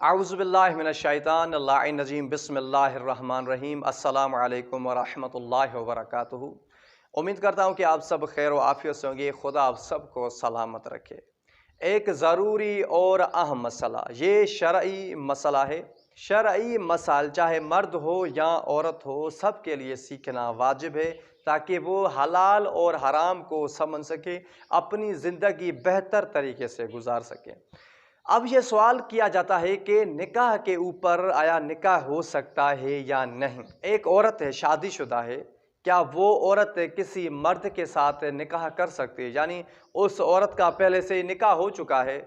اعوذ باللہ من الشیطان اللعین الرجیم بسم اللہ الرحمن الرحیم السلام علیکم ورحمۃ اللہ وبرکاتہ۔ امید کرتا ہوں کہ آپ سب خیر و عافیت سے ہوں گے۔ خدا آپ سب کو سلامت رکھے۔ ایک ضروری اور اہم مسئلہ، یہ شرعی مسئلہ ہے۔ شرعی مسائل چاہے مرد ہو یا عورت ہو، سب کے لیے سیکھنا واجب ہے تاکہ وہ حلال اور حرام کو سمجھ سکے، اپنی زندگی بہتر طریقے سے گزار سکے۔ اب یہ سوال کیا جاتا ہے کہ نکاح کے اوپر آیا نکاح ہو سکتا ہے یا نہیں؟ ایک عورت ہے، شادی شدہ ہے، کیا وہ عورت کسی مرد کے ساتھ نکاح کر سکتی ہے؟ یعنی اس عورت کا پہلے سے نکاح ہو چکا ہے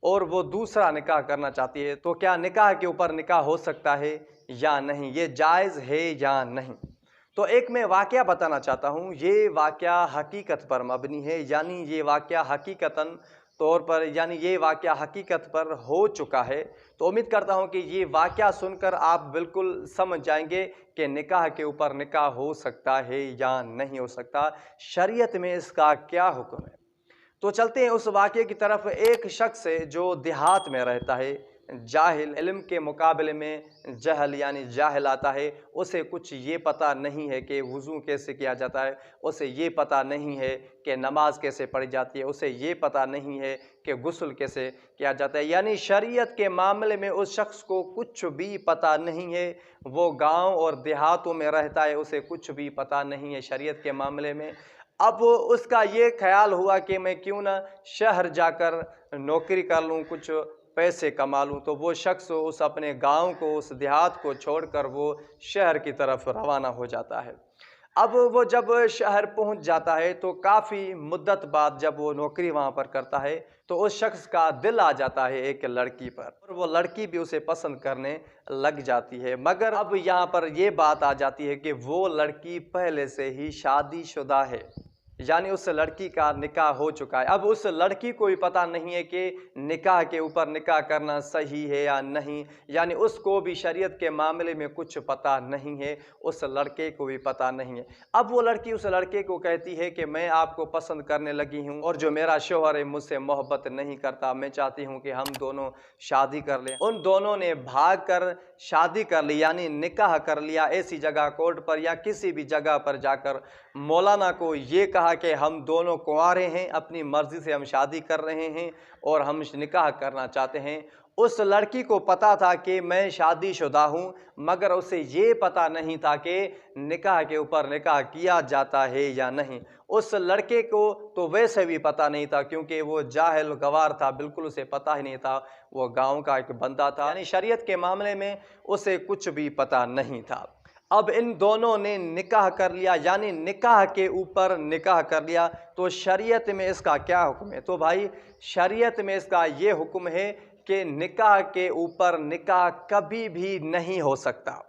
اور وہ دوسرا نکاح کرنا چاہتی ہے، تو کیا نکاح کے اوپر نکاح ہو سکتا ہے یا نہیں؟ یہ جائز ہے یا نہیں؟ تو ایک میں واقعہ بتانا چاہتا ہوں، یہ واقعہ حقیقت پر مبنی ہے، یعنی یہ واقعہ حقیقت پر ہو چکا ہے۔ تو امید کرتا ہوں کہ یہ واقعہ سن کر آپ بالکل سمجھ جائیں گے کہ نکاح کے اوپر نکاح ہو سکتا ہے یا نہیں ہو سکتا، شریعت میں اس کا کیا حکم ہے۔ تو چلتے ہیں اس واقعے کی طرف۔ ایک شخص ہے جو دیہات میں رہتا ہے، جاہل، علم کے مقابلے میں جہل یعنی جاہل آتا ہے، اسے کچھ یہ پتہ نہیں ہے کہ وضو کیسے کیا جاتا ہے، اسے یہ پتہ نہیں ہے کہ نماز کیسے پڑھی جاتی ہے، اسے یہ پتہ نہیں ہے کہ غسل کیسے کیا جاتا ہے، یعنی شریعت کے معاملے میں اس شخص کو کچھ بھی پتہ نہیں ہے۔ وہ گاؤں اور دیہاتوں میں رہتا ہے، اسے کچھ بھی پتہ نہیں ہے شریعت کے معاملے میں۔ اب اس کا یہ خیال ہوا کہ میں کیوں نہ شہر جا کر نوکری کر لوں، کچھ پیسے کما لوں۔ تو وہ شخص اس اپنے گاؤں کو، اس دیہات کو چھوڑ کر وہ شہر کی طرف روانہ ہو جاتا ہے۔ اب وہ جب شہر پہنچ جاتا ہے تو کافی مدت بعد جب وہ نوکری وہاں پر کرتا ہے تو اس شخص کا دل آ جاتا ہے ایک لڑکی پر، اور وہ لڑکی بھی اسے پسند کرنے لگ جاتی ہے۔ مگر اب یہاں پر یہ بات آ جاتی ہے کہ وہ لڑکی پہلے سے ہی شادی شدہ ہے، یعنی اس لڑکی کا نکاح ہو چکا ہے۔ اب اس لڑکی کو بھی پتہ نہیں ہے کہ نکاح کے اوپر نکاح کرنا صحیح ہے یا نہیں، یعنی اس کو بھی شریعت کے معاملے میں کچھ پتہ نہیں ہے، اس لڑکے کو بھی پتہ نہیں ہے۔ اب وہ لڑکی اس لڑکے کو کہتی ہے کہ میں آپ کو پسند کرنے لگی ہوں، اور جو میرا شوہر ہے مجھ سے محبت نہیں کرتا، میں چاہتی ہوں کہ ہم دونوں شادی کر لیں۔ ان دونوں نے بھاگ کر شادی کر لی، یعنی نکاح کر لیا، ایسی جگہ کورٹ پر یا کسی بھی جگہ پر جا کر مولانا کو یہ کہا کہ ہم دونوں کنوارے ہیں، اپنی مرضی سے ہم شادی کر رہے ہیں اور ہم نکاح کرنا چاہتے ہیں۔ اس لڑکی کو پتا تھا کہ میں شادی شدہ ہوں، مگر اسے یہ پتا نہیں تھا کہ نکاح کے اوپر نکاح کیا جاتا ہے یا نہیں۔ اس لڑکے کو تو ویسے بھی پتا نہیں تھا کیونکہ وہ جاہل گوار تھا، بالکل اسے پتا ہی نہیں تھا، وہ گاؤں کا ایک بندہ تھا، یعنی شریعت کے معاملے میں اسے کچھ بھی پتا نہیں تھا۔ اب ان دونوں نے نکاح کر لیا، یعنی نکاح کے اوپر نکاح کر لیا، تو شریعت میں اس کا کیا حکم ہے؟ تو بھائی شریعت میں اس کا یہ حکم ہے کہ نکاح کے اوپر نکاح کبھی بھی نہیں ہو سکتا،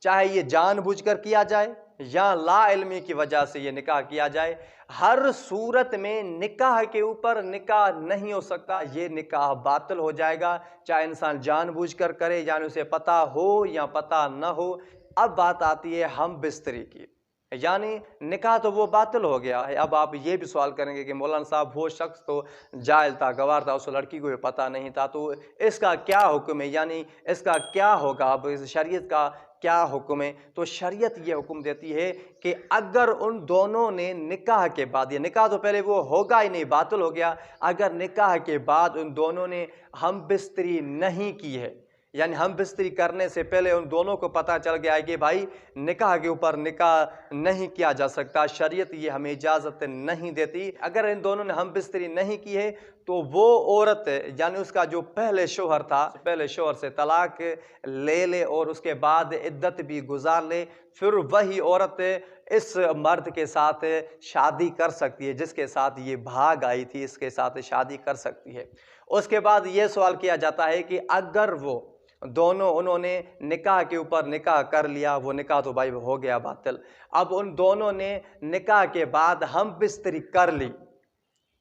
چاہے یہ جان بوجھ کر کیا جائے یا لا علمی کی وجہ سے یہ نکاح کیا جائے، ہر صورت میں نکاح کے اوپر نکاح نہیں ہو سکتا، یہ نکاح باطل ہو جائے گا، چاہے انسان جان بوجھ کر کرے، یعنی اسے پتہ ہو یا پتہ نہ ہو۔ اب بات آتی ہے ہم بستری کی، یعنی نکاح تو وہ باطل ہو گیا ہے۔ اب آپ یہ بھی سوال کریں گے کہ مولانا صاحب وہ شخص تو جاہل تھا، گوار تھا، اس لڑکی کو بھی پتہ نہیں تھا، تو اس کا کیا حکم ہے، یعنی اس کا کیا ہوگا؟ اب اس شریعت کا کیا حکم ہے؟ تو شریعت یہ حکم دیتی ہے کہ اگر ان دونوں نے نکاح کے بعد، یہ نکاح تو پہلے وہ ہوگا ہی نہیں، باطل ہو گیا، اگر نکاح کے بعد ان دونوں نے ہم بستری نہیں کی ہے، یعنی ہم بستری کرنے سے پہلے ان دونوں کو پتہ چل گیا ہے کہ بھائی نکاح کے اوپر نکاح نہیں کیا جا سکتا، شریعت یہ ہمیں اجازت نہیں دیتی، اگر ان دونوں نے ہم بستری نہیں کی ہے تو وہ عورت یعنی اس کا جو پہلے شوہر تھا، پہلے شوہر سے طلاق لے لے اور اس کے بعد عدت بھی گزار لے، پھر وہی عورت اس مرد کے ساتھ شادی کر سکتی ہے جس کے ساتھ یہ بھاگ آئی تھی، اس کے ساتھ شادی کر سکتی ہے۔ اس کے بعد یہ سوال کیا جاتا ہے کہ اگر وہ دونوں انہوں نے نکاح کے اوپر نکاح کر لیا، وہ نکاح تو بھائی ہو گیا باطل، اب ان دونوں نے نکاح کے بعد ہم بستری کر لی،